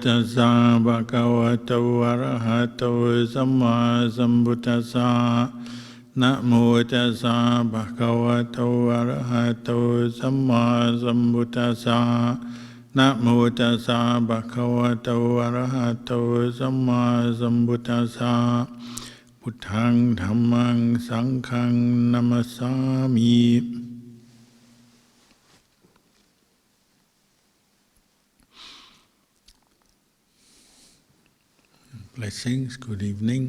ตัสสะภะคะวะโตอะระหะโตสัมมาสัมพุทธัสสะนะโมตัสสะภะคะวะโตอะระหะโตสัมมาสัมพุทธัสสะนะโมตัสสะภะคะวะโตอะระหะโตสัมมาสัมพุทธัสสะพุทธังธัมมังสังฆังนะมัสสามิ Blessings, good evening.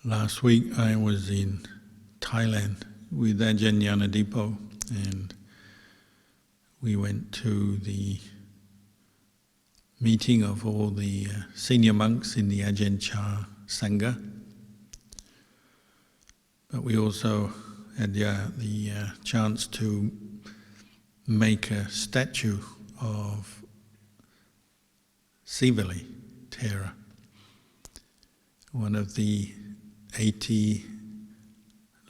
Last week I was in Thailand with Ajahn Kalyano and we went to the meeting of all the senior monks in the Ajahn Chah Sangha. But we also had the chance to make a statue of Sivali Thera, one of the 80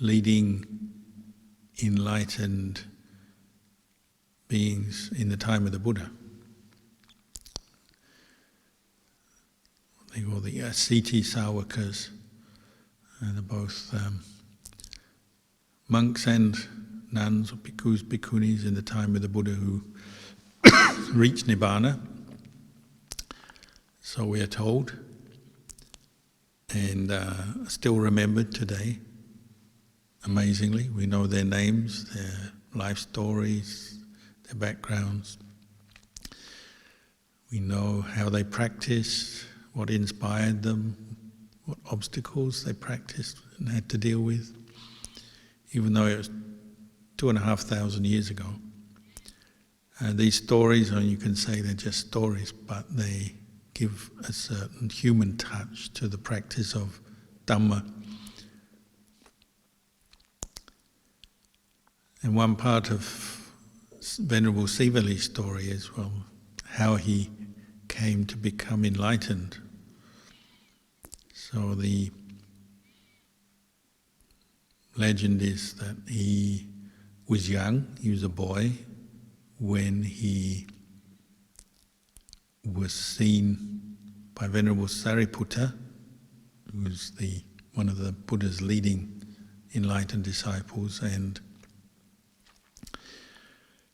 leading enlightened beings in the time of the Buddha. They were the Asiti Sawakas, they're both monks and nuns or bhikkhus, bhikkhunis in the time of the Buddha who reached Nibbana, so we are told, and still remembered today. Amazingly, we know their names, their life stories, their backgrounds. We know how they practiced, what inspired them, what obstacles they practiced and had to deal with, even though it was 2,500 years ago. These stories, or you can say they're just stories, but they give a certain human touch to the practice of Dhamma. And one part of Venerable Sivali's story is, well, how he came to become enlightened. So the legend is that he was young, he was a boy, when he was seen by Venerable Sariputta, who was one of the Buddha's leading enlightened disciples, and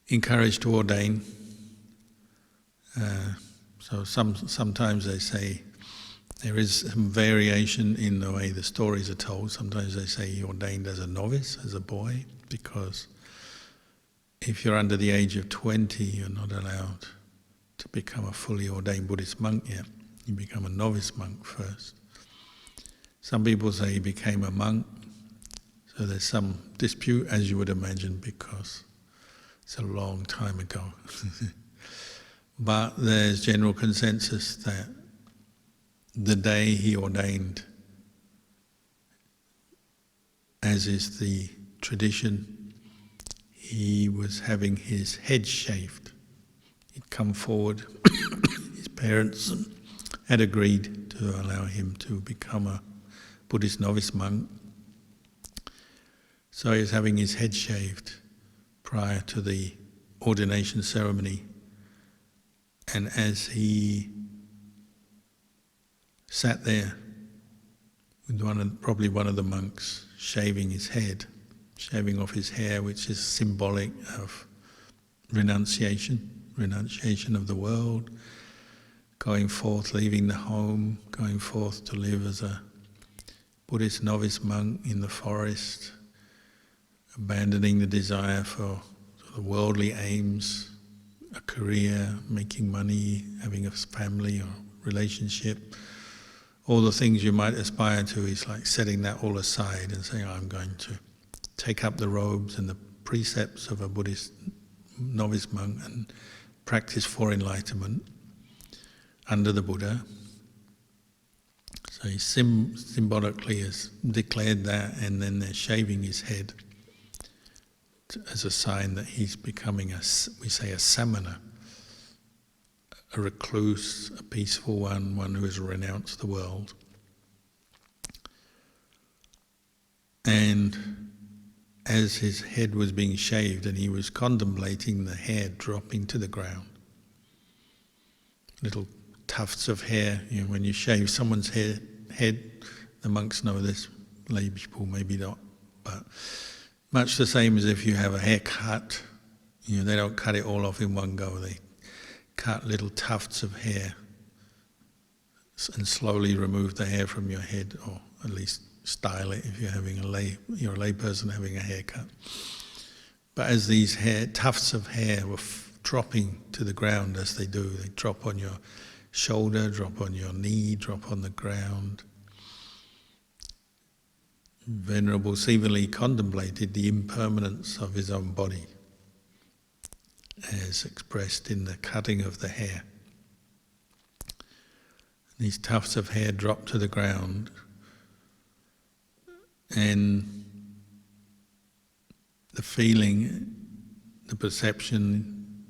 encouraged to ordain. So sometimes they say there is some variation in the way the stories are told. Sometimes they say he ordained as a novice, as a boy, because if you're under the age of 20, you're not allowed to become a fully ordained Buddhist monk yet. You become a novice monk first. Some people say he became a monk, so there's some dispute, as you would imagine, because it's a long time ago. But there's general consensus that the day he ordained, as is the tradition, he was having his head shaved. He'd come forward, his parents had agreed to allow him to become a Buddhist novice monk. So he was having his head shaved prior to the ordination ceremony. And as he sat there with probably one of the monks shaving his head, shaving off his hair, which is symbolic of renunciation of the world, going forth, leaving the home, going forth to live as a Buddhist novice monk in the forest, abandoning the desire for sort of worldly aims, a career, making money, having a family or relationship. All the things you might aspire to, is like setting that all aside and saying, I'm going to take up the robes and the precepts of a Buddhist novice monk and practice for enlightenment under the Buddha. So he symbolically has declared that, and then they're shaving his head as a sign that he's becoming we say a samana, a recluse, a peaceful one who has renounced the world. And as his head was being shaved and he was contemplating the hair dropping to the ground. Little tufts of hair, when you shave someone's head, the monks know this, lay people maybe not, but much the same as if you have a haircut, they don't cut it all off in one go, they cut little tufts of hair and slowly remove the hair from your head, or at least style it if you're a lay person having a haircut. But as these tufts of hair were dropping to the ground, as they do, they drop on your shoulder, drop on your knee, drop on the ground. Venerable C contemplated the impermanence of his own body as expressed in the cutting of the hair. These tufts of hair drop to the ground, and the feeling, the perception,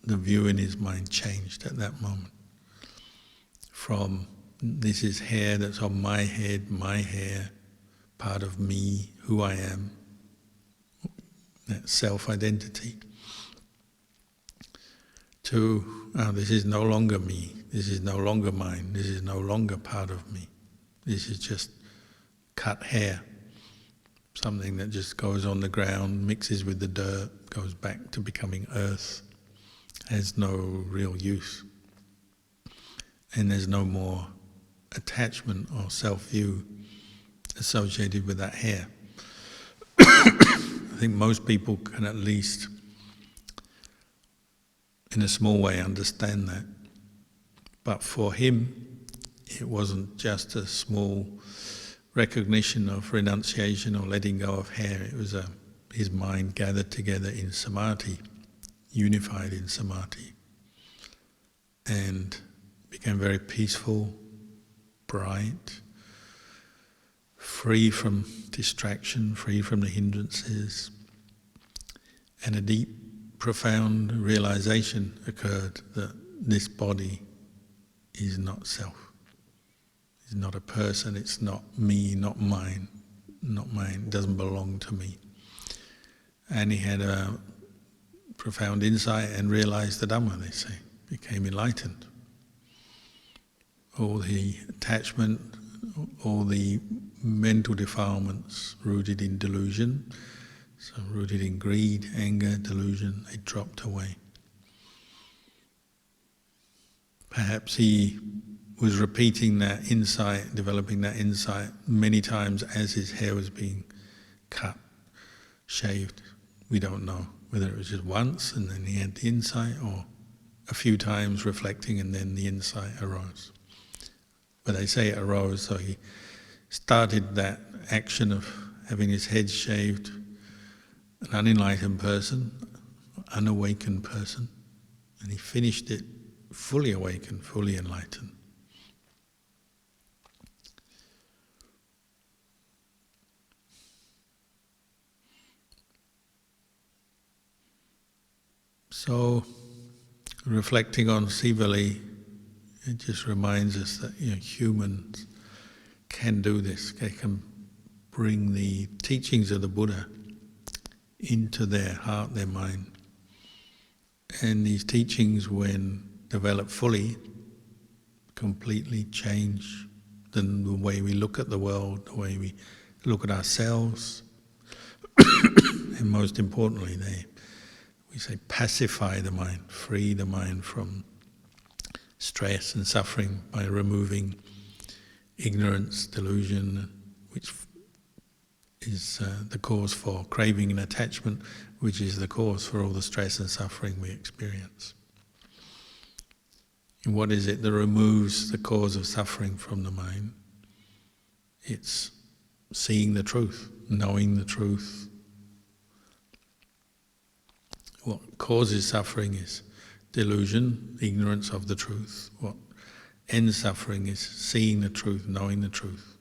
the view in his mind changed at that moment. From this is hair that's on my head, my hair, part of me, who I am, that self-identity, to this is no longer me, this is no longer mine, this is no longer part of me, this is just cut hair, something that just goes on the ground, mixes with the dirt, goes back to becoming earth, has no real use, and there's no more attachment or self-view associated with that hair. I think most people can at least, in a small way, understand that. But for him, it wasn't just a small recognition of renunciation or letting go of hair. It was his mind gathered together in samadhi, unified in samadhi, and became very peaceful, bright, free from distraction, free from the hindrances, and a deep, profound realization occurred that this body is not self. It's not a person, it's not me, not mine, it doesn't belong to me. And he had a profound insight and realized the Dhamma, they say, became enlightened. All the attachment, all the mental defilements rooted in delusion, so rooted in greed, anger, delusion, they dropped away. Perhaps he was repeating that insight, developing that insight many times as his hair was being cut, shaved. We don't know whether it was just once and then he had the insight, or a few times reflecting and then the insight arose. But they say it arose, so he started that action of having his head shaved, an unenlightened person, unawakened person, and he finished it fully awakened, fully enlightened. So, reflecting on Sivali, it just reminds us that humans can do this. They can bring the teachings of the Buddha into their heart, their mind. And these teachings, when developed fully, completely change the way we look at the world, the way we look at ourselves. And most importantly, we say pacify the mind, free the mind from stress and suffering by removing ignorance, delusion, which is the cause for craving and attachment, which is the cause for all the stress and suffering we experience. And what is it that removes the cause of suffering from the mind? It's seeing the truth, knowing the truth. What causes suffering is delusion, ignorance of the truth. What ends suffering is seeing the truth, knowing the truth.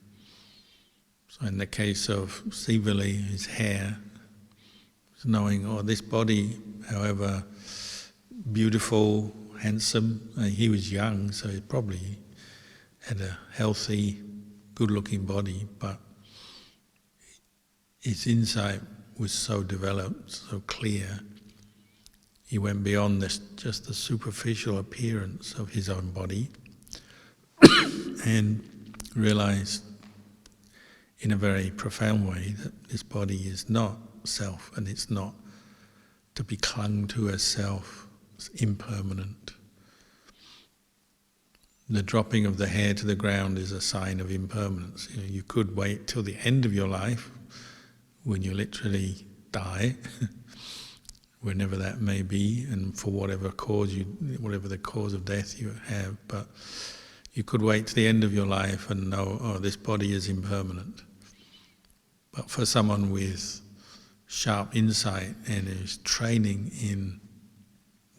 So in the case of Sivali, his hair, knowing, this body, however beautiful, handsome, he was young, so he probably had a healthy, good-looking body, but his insight was so developed, so clear, he went beyond this, just the superficial appearance of his own body, and realized in a very profound way that this body is not self, and it's not to be clung to as self. It's impermanent. The dropping of the hair to the ground is a sign of impermanence. You could wait till the end of your life, when you literally die, whenever that may be, and for whatever the cause of death you have, but you could wait to the end of your life and know, oh, this body is impermanent. But for someone with sharp insight and is training in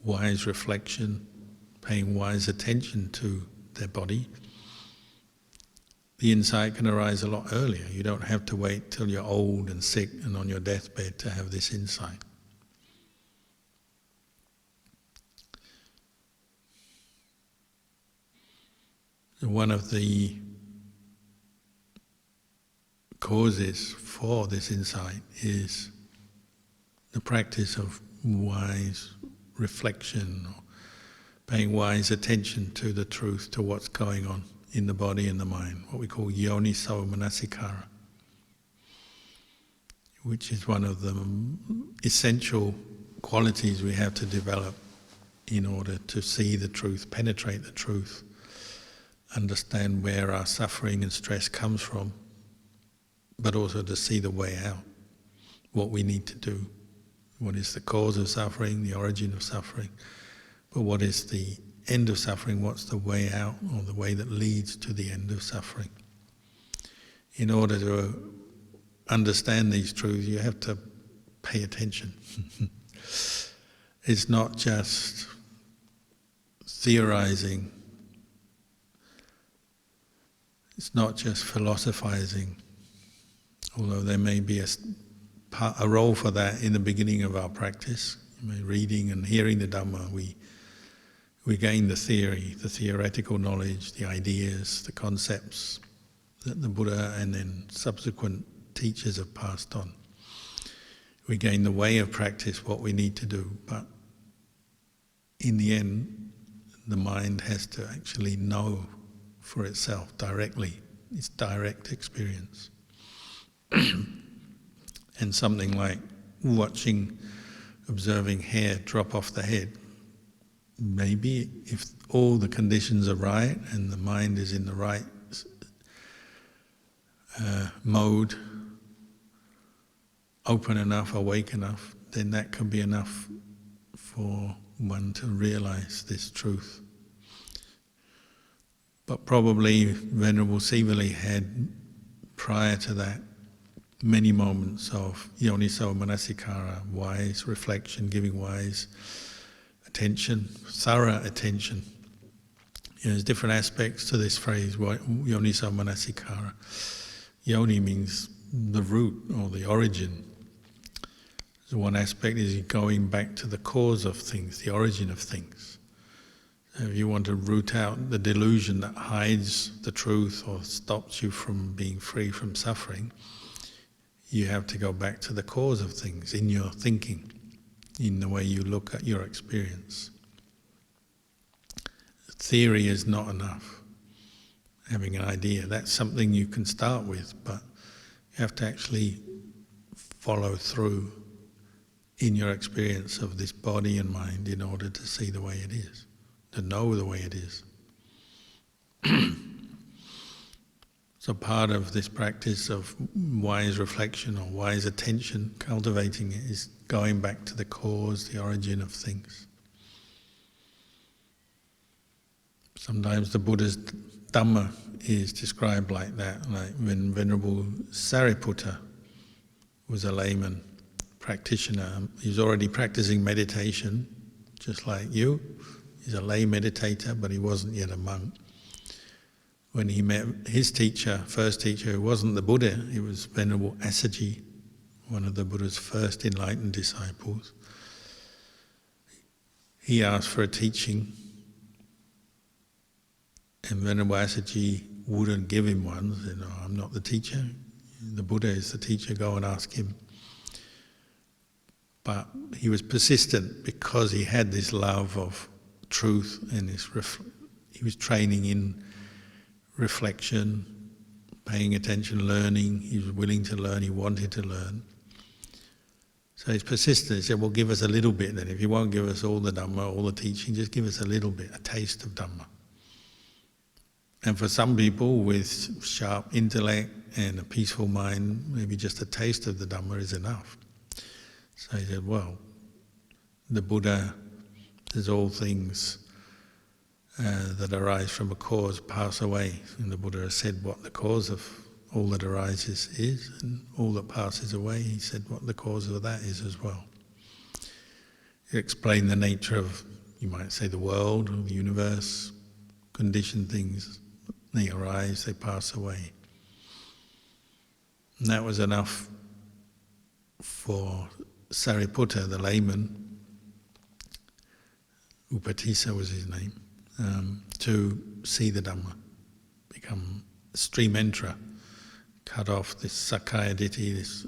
wise reflection, paying wise attention to their body, the insight can arise a lot earlier. You don't have to wait till you're old and sick and on your deathbed to have this insight. One of the causes for this insight is the practice of wise reflection, or paying wise attention to the truth, to what's going on in the body and the mind, what we call yoniso manasikara, which is one of the essential qualities we have to develop in order to see the truth, penetrate the truth, understand where our suffering and stress comes from, but also to see the way out, what we need to do, what is the cause of suffering, the origin of suffering, but what is the end of suffering, what's the way out, or the way that leads to the end of suffering. In order to understand these truths, you have to pay attention. It's not just theorizing, it's not just philosophizing, although there may be a role for that in the beginning of our practice. Reading and hearing the Dhamma, we gain the theory, the theoretical knowledge, the ideas, the concepts that the Buddha and then subsequent teachers have passed on. We gain the way of practice, what we need to do, but in the end, the mind has to actually know for itself directly. It's direct experience. And something like observing hair drop off the head, maybe if all the conditions are right and the mind is in the right mode, open enough, awake enough, then that can be enough for one to realize this truth. But probably Venerable C had, prior to that, many moments of yoniso manasikara, wise reflection, giving wise attention, thorough attention. There's different aspects to this phrase, yoniso manasikara. Yoni means the root or the origin. So one aspect is going back to the cause of things, the origin of things. So if you want to root out the delusion that hides the truth or stops you from being free from suffering, you have to go back to the cause of things in your thinking, in the way you look at your experience. Theory is not enough. Having an idea, that's something you can start with, but you have to actually follow through in your experience of this body and mind in order to see the way it is, to know the way it is. So part of this practice of wise reflection or wise attention, cultivating it, is going back to the cause, the origin of things. Sometimes the Buddha's Dhamma is described like that, like when Venerable Sariputta was a layman practitioner. He was already practicing meditation, just like you. He's a lay meditator, but he wasn't yet a monk. When he met his teacher, first teacher, who wasn't the Buddha, it was Venerable Assaji, one of the Buddha's first enlightened disciples. He asked for a teaching, and Venerable Assaji wouldn't give him one. He said, "No, I'm not the teacher. The Buddha is the teacher, go and ask him." But he was persistent because he had this love of truth and he was training in reflection, paying attention, learning. He was willing to learn, he wanted to learn. So he's persistent. He said, well, give us a little bit then. If you won't give us all the Dhamma, all the teaching, just give us a little bit, a taste of Dhamma. And for some people with sharp intellect and a peaceful mind, maybe just a taste of the Dhamma is enough. So he said, well, the Buddha, there's all things that arise from a cause pass away. And the Buddha has said what the cause of all that arises is, and all that passes away, he said what the cause of that is as well. He explained the nature of, you might say, the world, or the universe, conditioned things. They arise, they pass away. And that was enough for Sariputta, the layman, Upatissa was his name, to see the Dhamma, become a stream enterer, cut off this Sakkaya Ditthi, this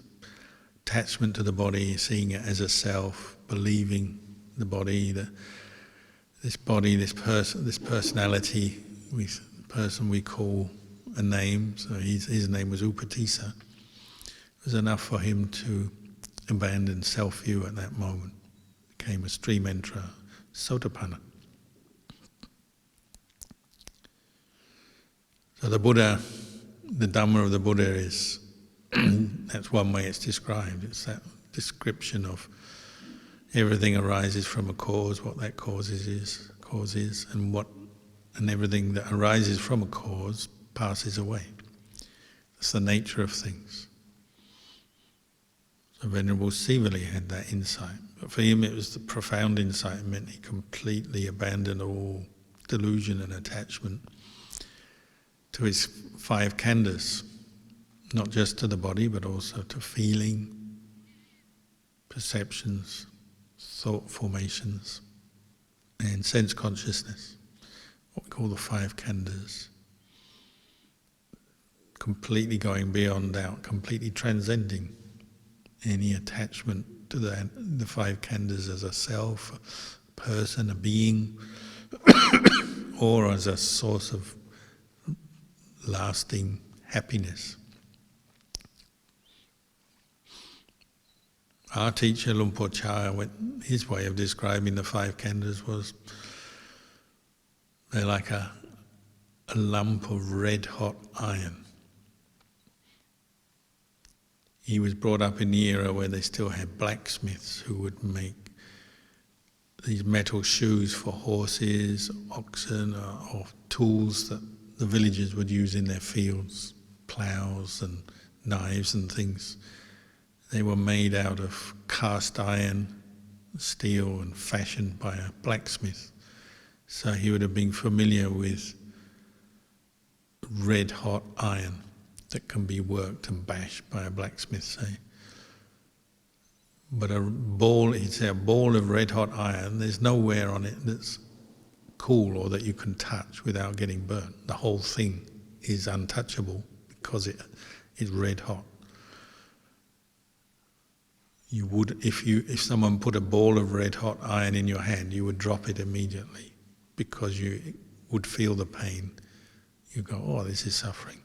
attachment to the body, seeing it as a self, believing the body, this person, this personality, the person we call a name. So his name was Upatissa. It was enough for him to abandon self-view at that moment. Became a stream enterer, Sotapanna. So the Buddha, the Dhamma of the Buddha is, that's one way it's described. It's that description of everything arises from a cause, what that cause is, and everything that arises from a cause passes away. That's the nature of things. So Venerable C really had that insight. But for him it was the profound insight. It meant he completely abandoned all delusion and attachment to his 5 khandhas, not just to the body but also to feeling, perceptions, thought formations, and sense consciousness, what we call the 5 khandhas. Completely going beyond doubt, completely transcending any attachment to the 5 khandhas as a self, a person, a being, or as a source of lasting happiness. Our teacher Luang Por Chah, his way of describing the 5 khandhas was they're like a lump of red hot iron. He was brought up in the era where they still had blacksmiths who would make these metal shoes for horses, oxen, or tools that the villagers would use in their fields, ploughs and knives and things. They were made out of cast iron, steel, and fashioned by a blacksmith. So he would have been familiar with red hot iron that can be worked and bashed by a blacksmith, say. But a ball of red hot iron, there's nowhere on it that's cool or that you can touch without getting burnt. The whole thing is untouchable because it is red hot. You would, if someone put a ball of red hot iron in your hand, you would drop it immediately because you would feel the pain. You go, oh, this is suffering.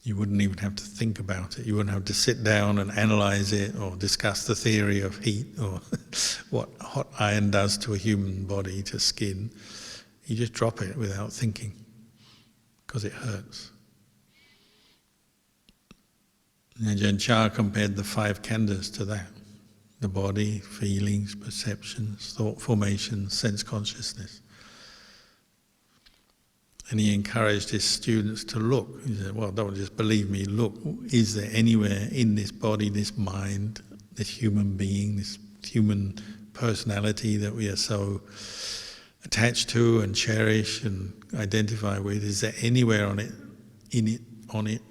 You wouldn't even have to think about it. You wouldn't have to sit down and analyze it or discuss the theory of heat or what hot iron does to a human body, to skin. You just drop it without thinking because it hurts. Ajahn Chah compared the 5 khandhas to that. The body, feelings, perceptions, thought formations, sense consciousness. And he encouraged his students to look. He said, well, don't just believe me, look, is there anywhere in this body, this mind, this human being, this human personality that we are so attached to and cherish and identify with, is there anywhere on it, in it, on it,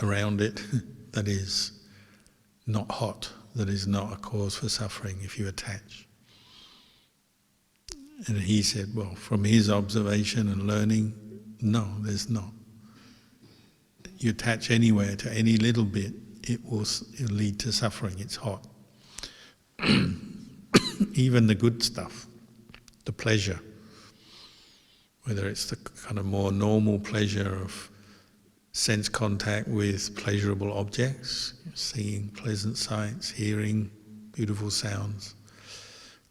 around it, that is not hot, that is not a cause for suffering if you attach? And he said, well, from his observation and learning, no, there's not. You attach anywhere to any little bit, it'll lead to suffering. It's hot. Even the good stuff, the pleasure, whether it's the kind of more normal pleasure of sense contact with pleasurable objects, seeing pleasant sights, hearing beautiful sounds,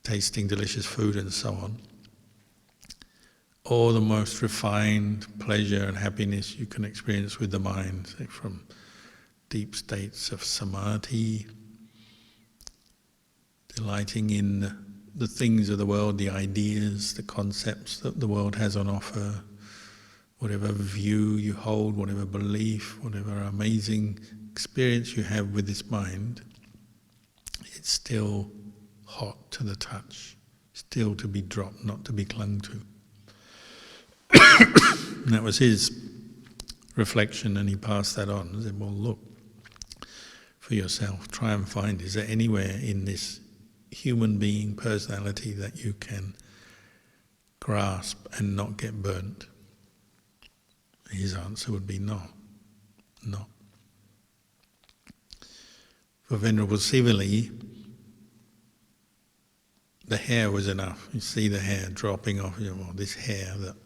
tasting delicious food and so on, or the most refined pleasure and happiness you can experience with the mind, say from deep states of samadhi, delighting in the things of the world, the ideas, the concepts that the world has on offer, whatever view you hold, whatever belief, whatever amazing experience you have with this mind, it's still hot to the touch, still to be dropped, not to be clung to. And that was his reflection, and he passed that on. He said, well, look for yourself, try and find, is there anywhere in this human being personality that you can grasp and not get burnt? His answer would be no. No. For Venerable C, the hair was enough. You see the hair dropping off, well, this hair that,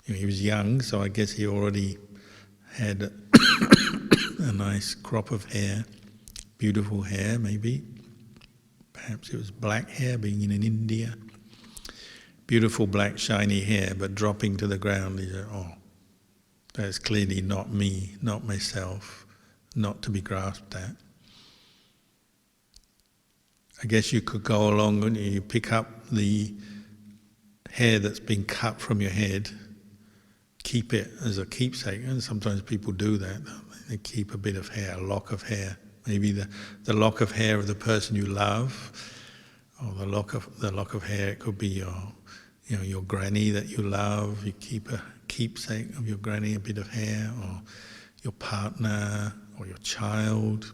he was young, so I guess he already had a nice crop of hair, beautiful hair maybe. Perhaps it was black hair, being in India. Beautiful black shiny hair, but dropping to the ground. He said, oh, that's clearly not me, not myself, not to be grasped at. I guess you could go along and you pick up the hair that's been cut from your head, keep it as a keepsake, and sometimes people do that. They keep a bit of hair, a lock of hair, maybe the lock of hair of the person you love, or the lock of hair. It could be your granny that you love. You keep a keepsake of your granny, a bit of hair, or your partner, or your child,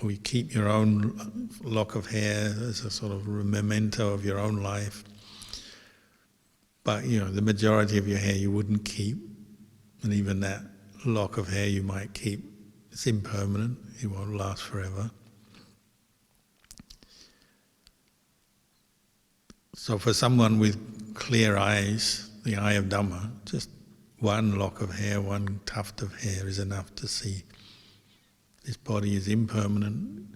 or you keep your own lock of hair as a sort of memento of your own life. But the majority of your hair you wouldn't keep, and even that lock of hair you might keep. It's impermanent, it won't last forever. So for someone with clear eyes, the eye of Dhamma, just one lock of hair, one tuft of hair is enough to see this body is impermanent,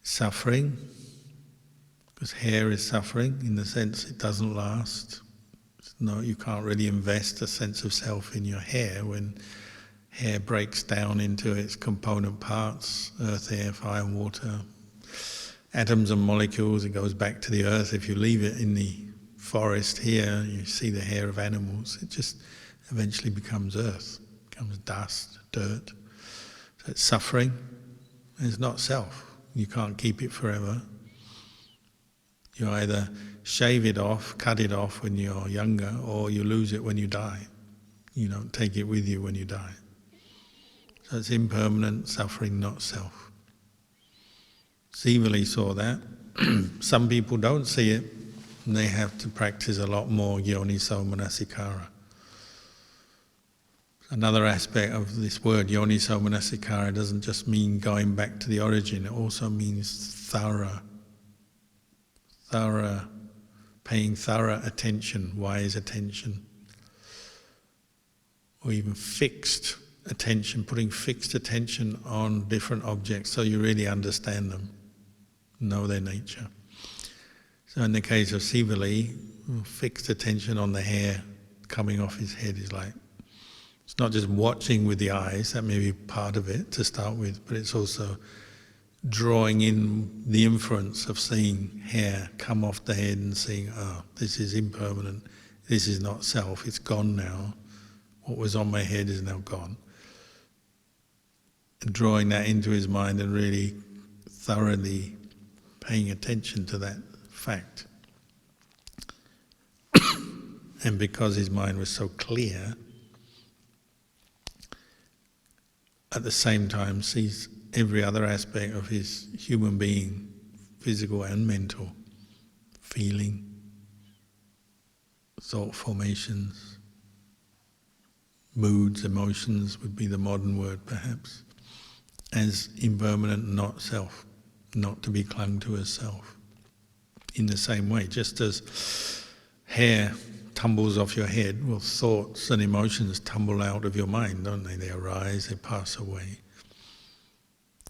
suffering, because hair is suffering in the sense it doesn't last. No, you can't really invest a sense of self in your hair when hair breaks down into its component parts, earth, air, fire, water, atoms and molecules. It goes back to the earth. If you leave it in the forest here, you see the hair of animals, it just eventually becomes earth, becomes dust, dirt. So it's suffering, it's not self. You can't keep it forever. You either shave it off, cut it off when you're younger, or you lose it when you die. You don't take it with you when you die. So it's impermanent, suffering, not self. Sivali saw that. Some people don't see it, and they have to practice a lot more yoniso manasikara. Another aspect of this word, yoniso manasikara, doesn't just mean going back to the origin, it also means thorough, paying thorough attention, wise attention, or even fixed attention, putting fixed attention on different objects so you really understand them, know their nature. So in the case of Sivali, fixed attention on the hair coming off his head is like, it's not just watching with the eyes, that may be part of it to start with, but it's also drawing in the inference of seeing hair come off the head and seeing, this is impermanent, this is not self, it's gone now. What was on my head is now gone. And drawing that into his mind and really thoroughly paying attention to that fact. And because his mind was so clear, at the same time sees every other aspect of his human being, physical and mental, feeling, thought formations, moods, emotions would be the modern word perhaps, as impermanent, not self, not to be clung to as self. In the same way, just as hair tumbles off your head, well, thoughts and emotions tumble out of your mind, don't they? They arise, they pass away.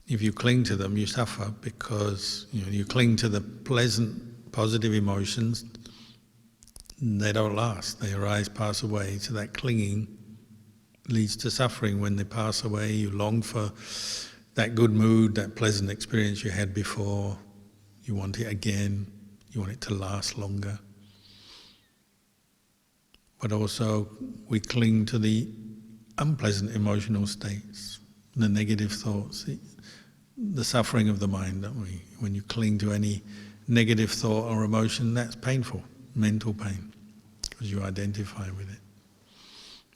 If you cling to them, you suffer, because you cling to the pleasant, positive emotions. They don't last. They arise, pass away. So that clinging leads to suffering. When they pass away, you long for that good mood, that pleasant experience you had before. You want it again. You want it to last longer. But also we cling to the unpleasant emotional states, the negative thoughts, the suffering of the mind, don't we? When you cling to any negative thought or emotion, that's painful, mental pain, because you identify with it.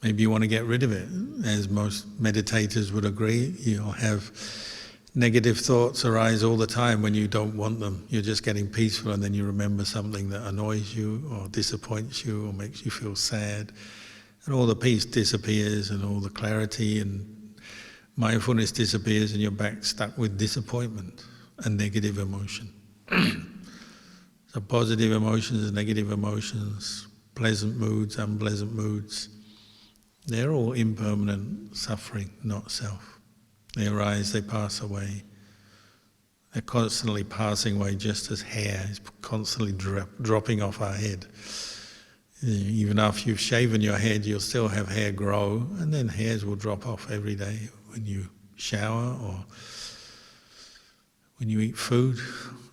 Maybe you want to get rid of it. As most meditators would agree, you'll have negative thoughts arise all the time when you don't want them. You're just getting peaceful, and then you remember something that annoys you or disappoints you or makes you feel sad, and all the peace disappears and all the clarity and mindfulness disappears, and you're back stuck with disappointment and negative emotion. So positive emotions, negative emotions, pleasant moods, unpleasant moods, they're all impermanent suffering, not self. They arise, they pass away. They're constantly passing away, just as hair is constantly dropping off our head. Even after you've shaven your head, you'll still have hair grow, and then hairs will drop off every day when you shower, or when you eat food,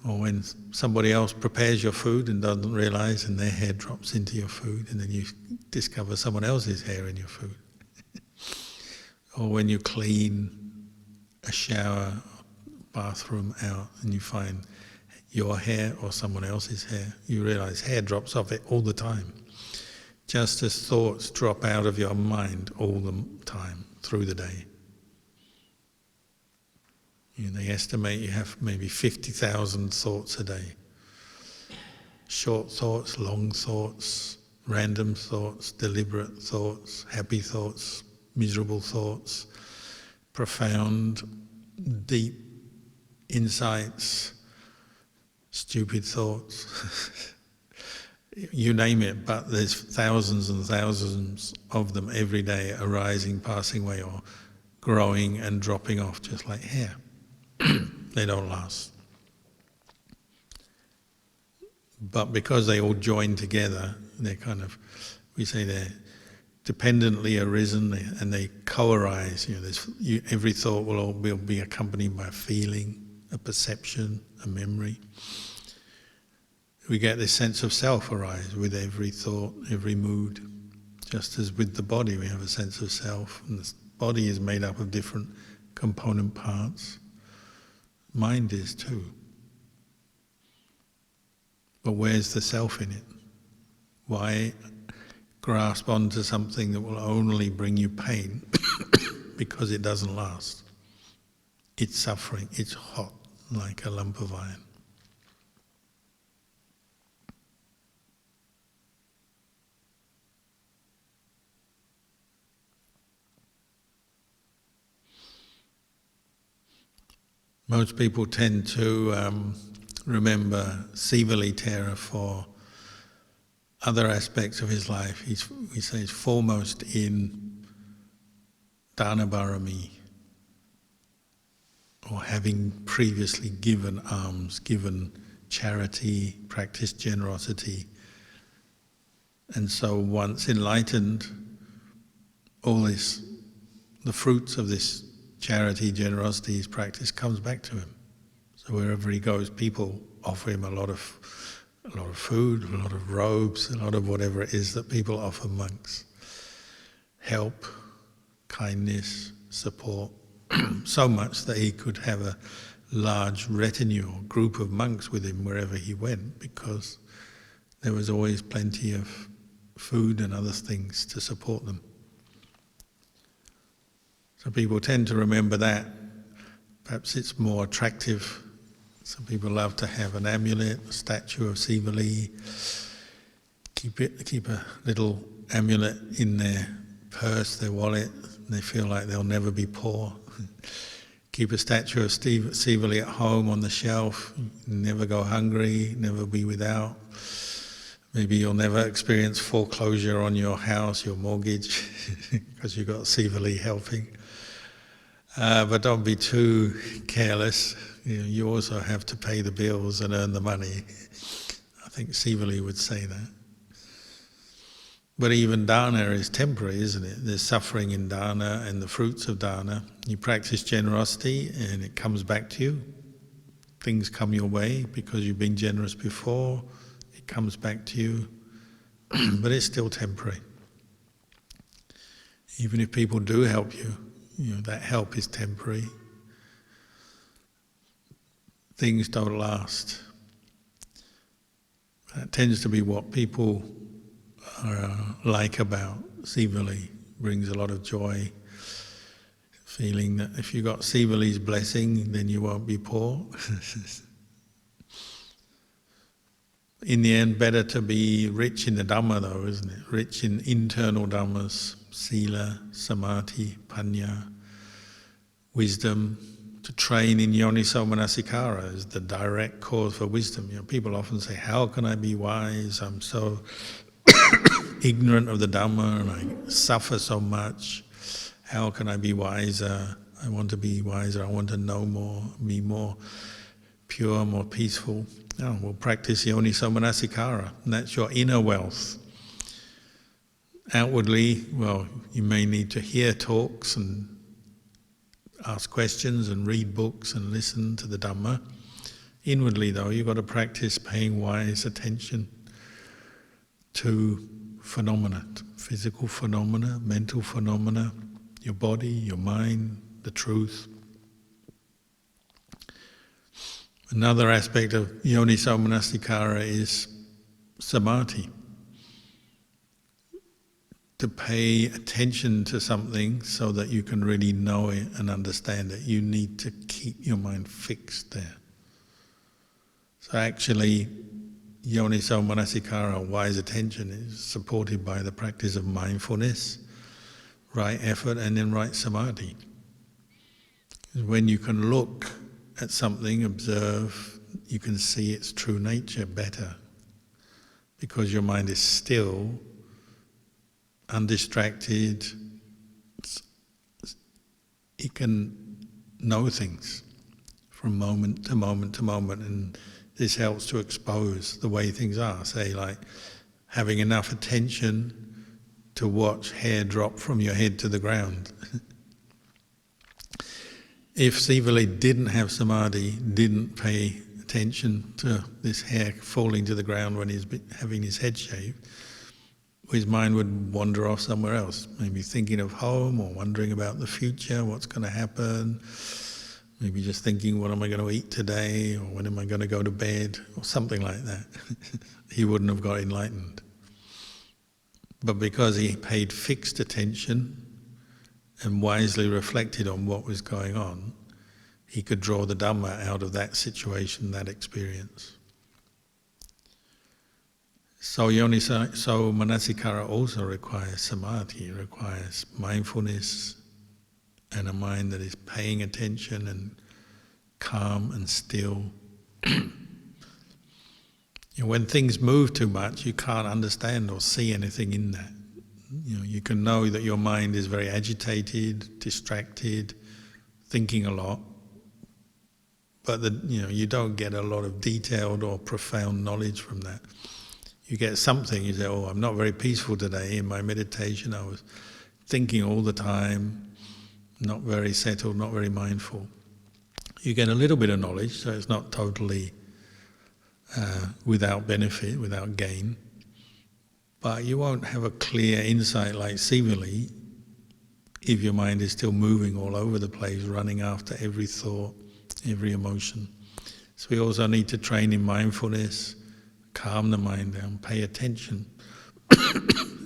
or when somebody else prepares your food and doesn't realize, and their hair drops into your food, and then you discover someone else's hair in your food. Or when you clean a shower, bathroom out, and you find your hair or someone else's hair, you realize hair drops off it all the time. Just as thoughts drop out of your mind all the time through the day. They estimate you have maybe 50,000 thoughts a day. Short thoughts, long thoughts, random thoughts, deliberate thoughts, happy thoughts, miserable thoughts, profound, deep insights, stupid thoughts. You name it, but there's thousands and thousands of them every day, arising, passing away, or growing and dropping off, just like hair. They don't last. But because they all join together, they're we say they're dependently arisen, and they co-arise. Every thought will be accompanied by a feeling, a perception, a memory. We get this sense of self arise with every thought, every mood. Just as with the body we have a sense of self, and the body is made up of different component parts. Mind is too. But where's the self in it? Why grasp onto something that will only bring you pain because it doesn't last? It's suffering, it's hot like a lump of iron. Most people tend to remember Sivalingara for other aspects of his life. We say he's foremost in dana bharami, or having previously given alms, given charity, practiced generosity. And so once enlightened, the fruits of this charity, generosity, his practice comes back to him. So wherever he goes, people offer him a lot of food, a lot of robes, a lot of whatever it is that people offer monks. Help, kindness, support, so much that he could have a large retinue or group of monks with him wherever he went, because there was always plenty of food and other things to support them. So people tend to remember that. Perhaps it's more attractive. Some people love to have an amulet, a statue of Sivali, keep a little amulet in their purse, their wallet. They feel like they'll never be poor. Keep a statue of Sivali at home on the shelf. Never go hungry, never be without. Maybe you'll never experience foreclosure on your house, your mortgage, because you've got Sivali helping. But don't be too careless. You also have to pay the bills and earn the money. I think Sivali would say that. But even dana is temporary, isn't it? There's suffering in dana and the fruits of dana. You practice generosity and it comes back to you. Things come your way because you've been generous before. It comes back to you. But it's still temporary. Even if people do help you, that help is temporary. Things don't last. That tends to be what people like about Sivali. Brings a lot of joy, feeling that if you got Sivali's blessing, then you won't be poor. In the end, better to be rich in the Dhamma though, isn't it? Rich in internal Dhammas, sila, samadhi, panya, wisdom. To train in yoniso manasikara is the direct cause for wisdom. People often say, how can I be wise? I'm so ignorant of the Dhamma and I suffer so much. How can I be wiser? I want to be wiser. I want to know more, be more pure, more peaceful. Oh, we'll practice yoniso manasikara, and that's your inner wealth. Outwardly, well, you may need to hear talks and ask questions and read books and listen to the Dhamma. Inwardly though, you've got to practice paying wise attention to phenomena, physical phenomena, mental phenomena, your body, your mind, the truth. Another aspect of yoniso manasikara is samadhi. To pay attention to something so that you can really know it and understand it, you need to keep your mind fixed there. So actually, yoniso manasikara, wise attention, is supported by the practice of mindfulness, right effort, and then right samadhi. When you can look at something, observe, you can see its true nature better, because your mind is still, undistracted. It can know things from moment to moment to moment, and this helps to expose the way things are. Say, like having enough attention to watch hair drop from your head to the ground. If Sivali didn't have samadhi, didn't pay attention to this hair falling to the ground when he's having his head shaved, his mind would wander off somewhere else, maybe thinking of home or wondering about the future, what's going to happen, maybe just thinking, what am I going to eat today, or when am I going to go to bed, or something like that. He wouldn't have got enlightened. But because he paid fixed attention and wisely reflected on what was going on, he could draw the Dhamma out of that situation, that experience. So yoniso manasikara also requires samadhi, requires mindfulness and a mind that is paying attention and calm and still. When things move too much, you can't understand or see anything in that. You can know that your mind is very agitated, distracted, thinking a lot, but you don't get a lot of detailed or profound knowledge from that. You get something, you say, oh, I'm not very peaceful today in my meditation, I was thinking all the time, not very settled, not very mindful. You get a little bit of knowledge, so it's not totally without benefit, without gain, but you won't have a clear insight like Sivali if your mind is still moving all over the place, running after every thought, every emotion. So we also need to train in mindfulness, calm the mind down, pay attention,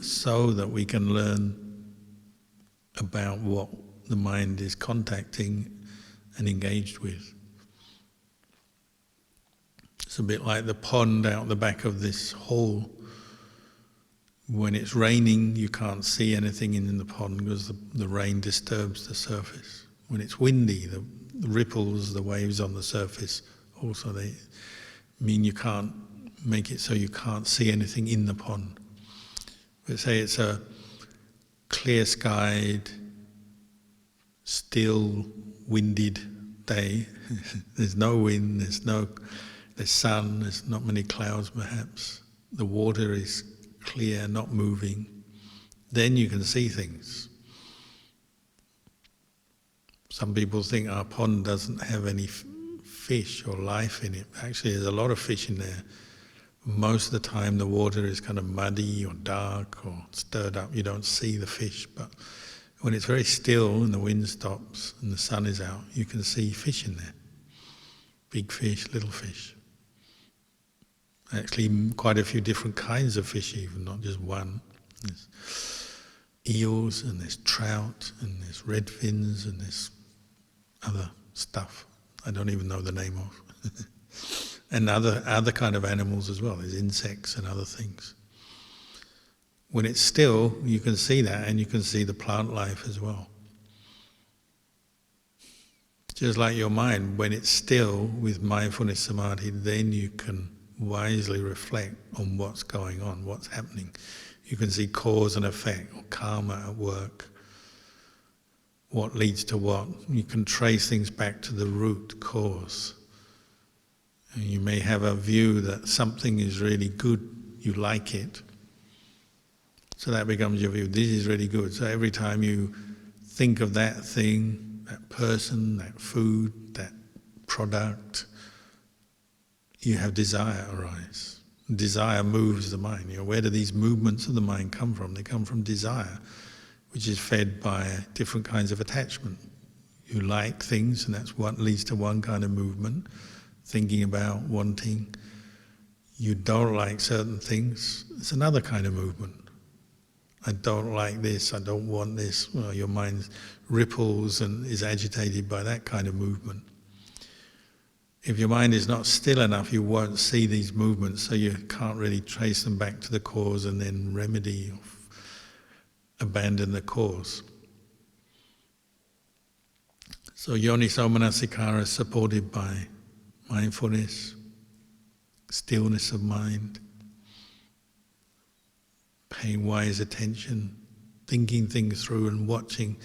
so that we can learn about what the mind is contacting and engaged with. It's a bit like the pond out the back of this hall. When it's raining, you can't see anything in the pond because the rain disturbs the surface. When it's windy, The ripples, the waves on the surface, also they mean you can't make it so you can't see anything in the pond. But say it's a clear skied, still, winded day. There's no wind, there's sun, there's not many clouds perhaps. The water is clear, not moving. Then you can see things. Some people think our pond doesn't have any fish or life in it. Actually, there's a lot of fish in there. Most of the time the water is kind of muddy or dark or stirred up. You don't see the fish, but when it's very still and the wind stops and the sun is out, you can see fish in there. Big fish, little fish. Actually, quite a few different kinds of fish even, not just one. There's eels and there's trout and there's redfins and there's other stuff I don't even know the name of. And other kind of animals as well. There's insects and other things. When it's still, you can see that, and you can see the plant life as well. Just like your mind, when it's still with mindfulness samadhi, then you can wisely reflect on what's going on, what's happening. You can see cause and effect, or karma at work, what leads to what. You can trace things back to the root cause. And you may have a view that something is really good, you like it. So that becomes your view, this is really good. So every time you think of that thing, that person, that food, that product, you have desire arise. Desire moves the mind. Where do these movements of the mind come from? They come from desire, which is fed by different kinds of attachment. You like things, and that's what leads to one kind of movement, thinking about, wanting. You don't like certain things, it's another kind of movement. I don't like this, I don't want this. Well, your mind ripples and is agitated by that kind of movement. If your mind is not still enough, you won't see these movements, so you can't really trace them back to the cause and then remedy or abandon the cause. So yoniso manasikara is supported by mindfulness, stillness of mind, paying wise attention, thinking things through and watching,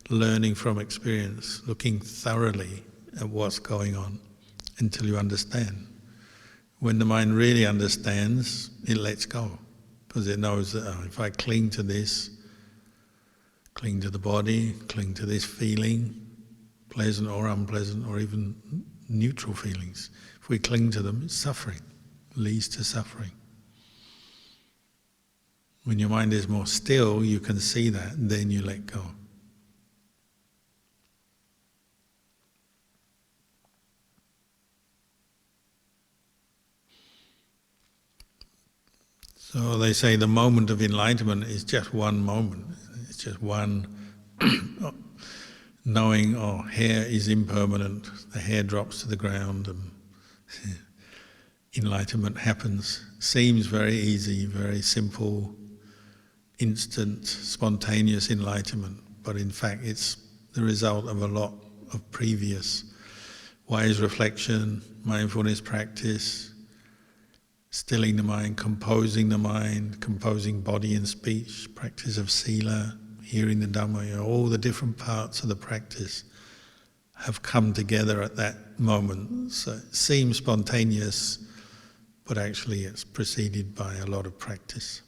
learning from experience, looking thoroughly at what's going on until you understand. When the mind really understands, it lets go, because it knows that if I cling to this, cling to the body, cling to this feeling, pleasant or unpleasant or even neutral feelings, if we cling to them, it's suffering, leads to suffering. When your mind is more still, you can see that, and then you let go. So they say the moment of enlightenment is just one moment. It's just one knowing, hair is impermanent, the hair drops to the ground and enlightenment happens. Seems very easy, very simple, instant, spontaneous enlightenment, but in fact it's the result of a lot of previous wise reflection, mindfulness practice, stilling the mind, composing body and speech, practice of sila, hearing the Dhamma, all the different parts of the practice have come together at that moment. So it seems spontaneous, but actually it's preceded by a lot of practice.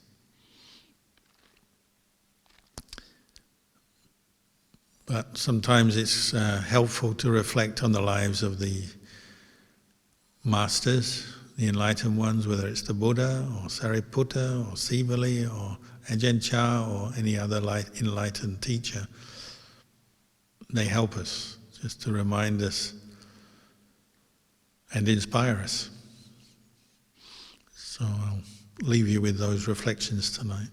But sometimes it's helpful to reflect on the lives of the masters, the enlightened ones, whether it's the Buddha or Sariputta or Sivali or Ajahn Chah or any other enlightened teacher. They help us just to remind us and inspire us. So I'll leave you with those reflections tonight.